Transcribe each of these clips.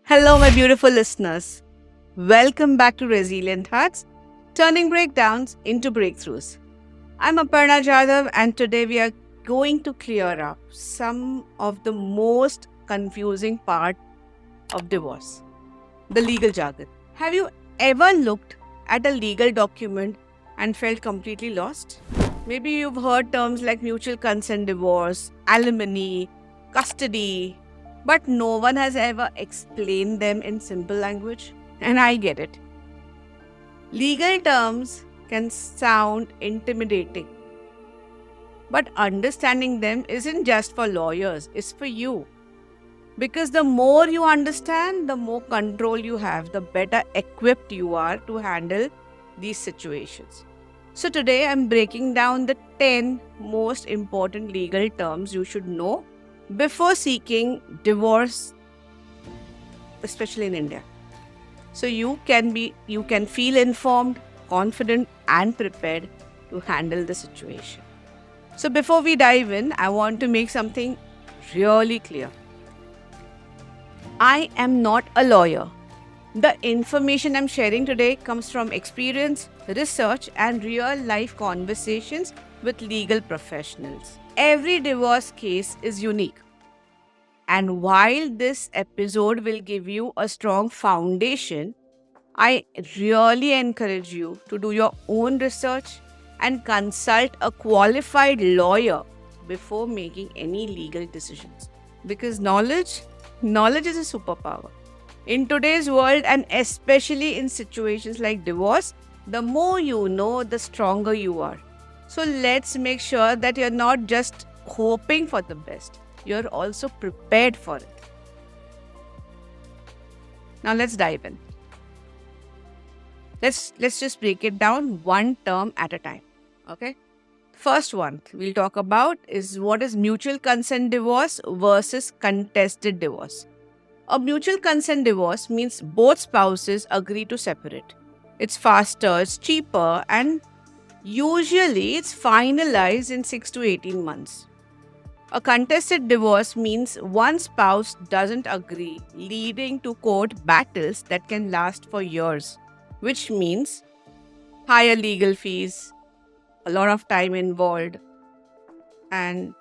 Hello, my beautiful listeners. Welcome back to Resilient Hearts, turning breakdowns into breakthroughs. I'm Aparna Jadhav, and today we are going to clear up some of the most confusing part of divorce, the legal jargon. Have you ever looked at a legal document and felt completely lost? Maybe you've heard terms like mutual consent divorce, alimony, custody, but no one has ever explained them in simple language. And I get it. Legal terms can sound intimidating, but understanding them isn't just for lawyers, it's for you. Because the more you understand, the more control you have, the better equipped you are to handle these situations. So, today I'm breaking down the 10 most important legal terms you should know before seeking divorce, especially in India. So you can feel informed, confident, and prepared to handle the situation. So before we dive in, I want to make something really clear. I am not a lawyer. The information I'm sharing today comes from experience, research, and real life conversations with legal professionals. Every divorce case is unique. And while this episode will give you a strong foundation, I really encourage you to do your own research and consult a qualified lawyer before making any legal decisions. Because knowledge is a superpower. In today's world, and especially in situations like divorce, the more you know, the stronger you are. So let's make sure that you're not just hoping for the best, you're also prepared for it. Now let's dive in. Let's just break it down one term at a time. Okay? First one we'll talk about is what is mutual consent divorce versus contested divorce. A mutual consent divorce means both spouses agree to separate. It's faster, it's cheaper, and usually it's finalized in 6 to 18 months. A contested divorce means one spouse doesn't agree, leading to court battles that can last for years, which means higher legal fees, a lot of time involved, and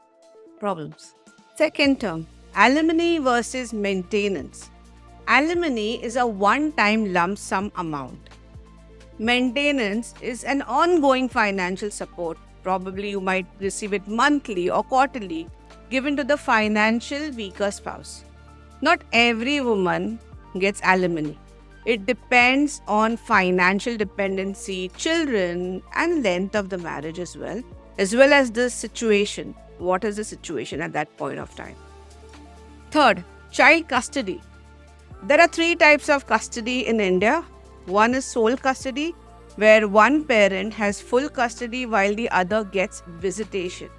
problems. Second term, alimony versus maintenance. Alimony is a one-time lump sum amount. Maintenance is an ongoing financial support. Probably you might receive it monthly or quarterly, given to the financial weaker spouse. Not every woman gets alimony. It depends on financial dependency, children, and length of the marriage as well as the situation. What is the situation at that point of time? Third, child custody. There are 3 types of custody in India. One is sole custody, where one parent has full custody while the other gets visitation.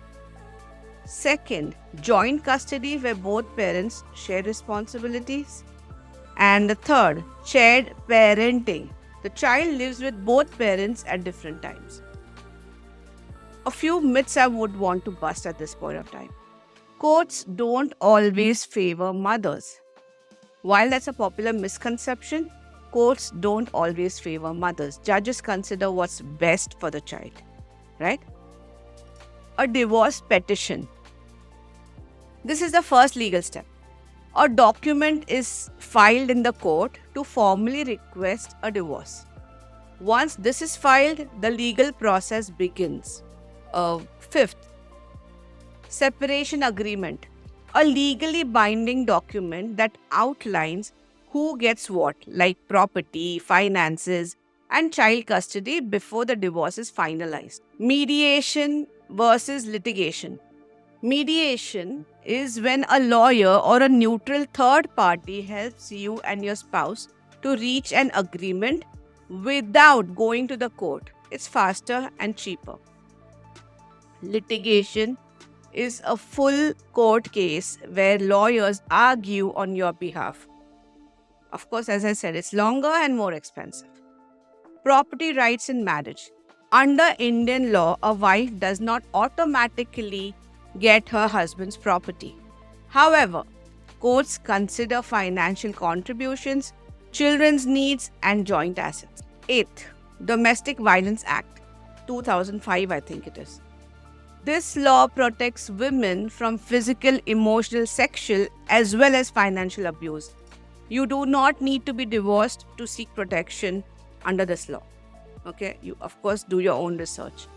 Second, joint custody, where both parents share responsibilities. And the third, shared parenting. The child lives with both parents at different times. A few myths I would want to bust at this point of time. Courts don't always favor mothers. While that's a popular misconception, courts don't always favor mothers. Judges consider what's best for the child, right? A divorce petition. This is the first legal step. A document is filed in the court to formally request a divorce. Once this is filed, the legal process begins. Fifth, separation agreement. A legally binding document that outlines who gets what, like property, finances, and child custody before the divorce is finalized. Mediation versus litigation. Mediation is when a lawyer or a neutral third party helps you and your spouse to reach an agreement without going to the court. It's faster and cheaper. Litigation is a full court case where lawyers argue on your behalf. Of course, as I said, it's longer and more expensive. Property rights in marriage. Under Indian law, a wife does not automatically get her husband's property. However, Courts consider financial contributions, children's needs, and joint assets. 8th, Domestic Violence Act, 2005, I think it is. This law protects women from physical, emotional, sexual, as well as financial abuse. You do not need to be divorced to seek protection under this law. Okay, you of course do your own research.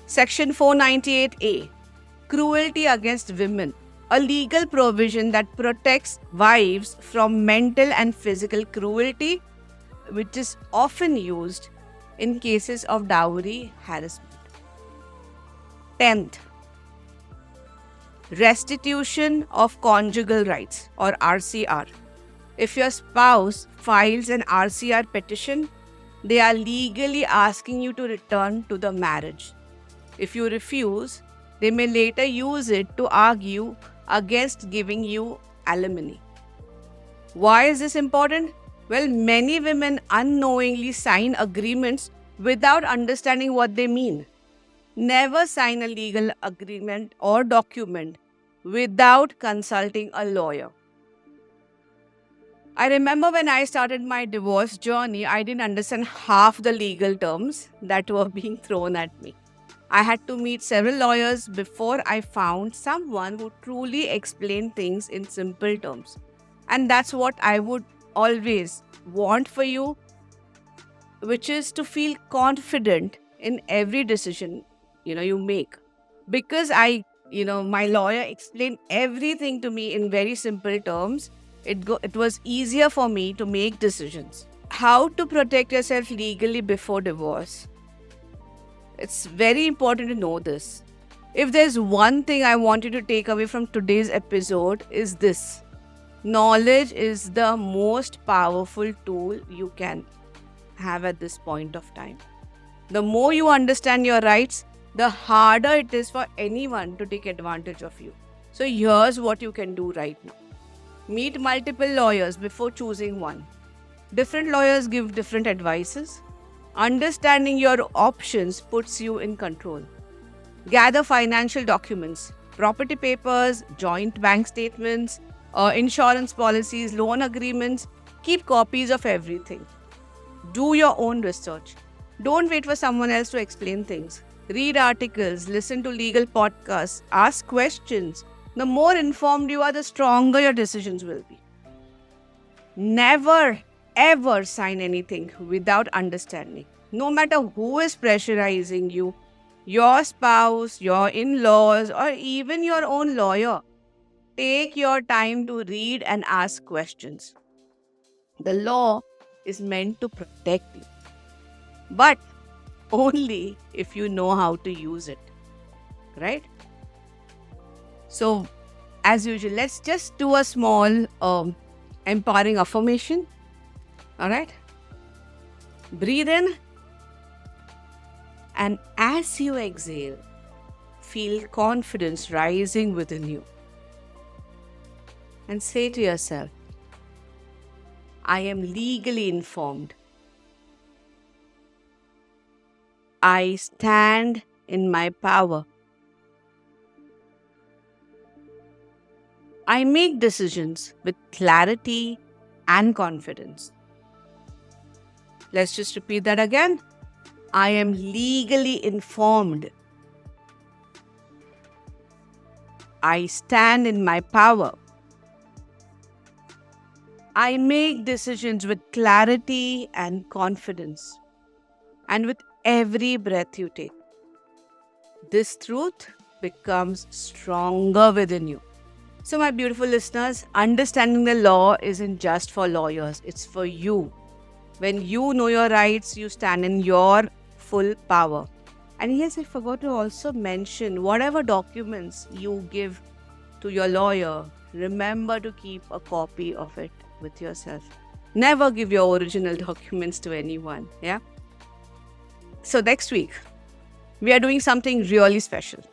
Section 498A, Cruelty against Women, a legal provision that protects wives from mental and physical cruelty, which is often used in cases of dowry harassment. 10th, Restitution of Conjugal Rights, or RCR. If your spouse files an RCR petition, they are legally asking you to return to the marriage. If you refuse, they may later use it to argue against giving you alimony. Why is this important? Well, many women unknowingly sign agreements without understanding what they mean. Never sign a legal agreement or document without consulting a lawyer. I remember when I started my divorce journey, I didn't understand half the legal terms that were being thrown at me. I had to meet several lawyers before I found someone who truly explained things in simple terms. And that's what I would always want for you, which is to feel confident in every decision you make. Because my lawyer explained everything to me in very simple terms, it was easier for me to make decisions. How to protect yourself legally before divorce? It's very important to know this. If there's one thing I want you to take away from today's episode, is this: knowledge is the most powerful tool you can have at this point of time. The more you understand your rights, the harder it is for anyone to take advantage of you. So here's what you can do right now. Meet multiple lawyers before choosing one. Different lawyers give different advices. Understanding your options puts you in control. Gather financial documents, property papers, joint bank statements, insurance policies, loan agreements. Keep copies of everything. Do your own research. Don't wait for someone else to explain things. Read articles, listen to legal podcasts, ask questions. The more informed you are, the stronger your decisions will be. Never, ever sign anything without understanding. No matter who is pressurizing you, your spouse, your in-laws, or even your own lawyer, take your time to read and ask questions. The law is meant to protect you, but only if you know how to use it, right? So, as usual, let's just do a small empowering affirmation. All right? Breathe in, and as you exhale, feel confidence rising within you. And say to yourself, I am legally informed. I stand in my power. I make decisions with clarity and confidence. Let's just repeat that again. I am legally informed. I stand in my power. I make decisions with clarity and confidence. And with every breath you take, this truth becomes stronger within you. So, my beautiful listeners, understanding the law isn't just for lawyers, it's for you. When you know your rights, you stand in your full power. And yes, I forgot to also mention, whatever documents you give to your lawyer, remember to keep a copy of it with yourself. Never give your original documents to anyone. Yeah. So next week, we are doing something really special.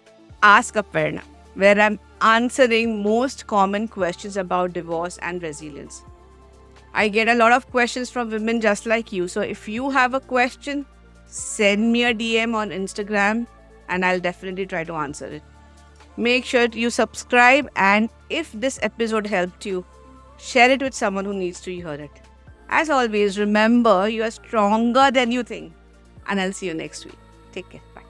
Ask Aparna, where I'm answering most common questions about divorce and resilience. I get a lot of questions from women just like you. So if you have a question, send me a DM on Instagram and I'll definitely try to answer it. Make sure you subscribe, and if this episode helped you, share it with someone who needs to hear it. As always, remember you are stronger than you think. And I'll see you next week. Take care. Bye.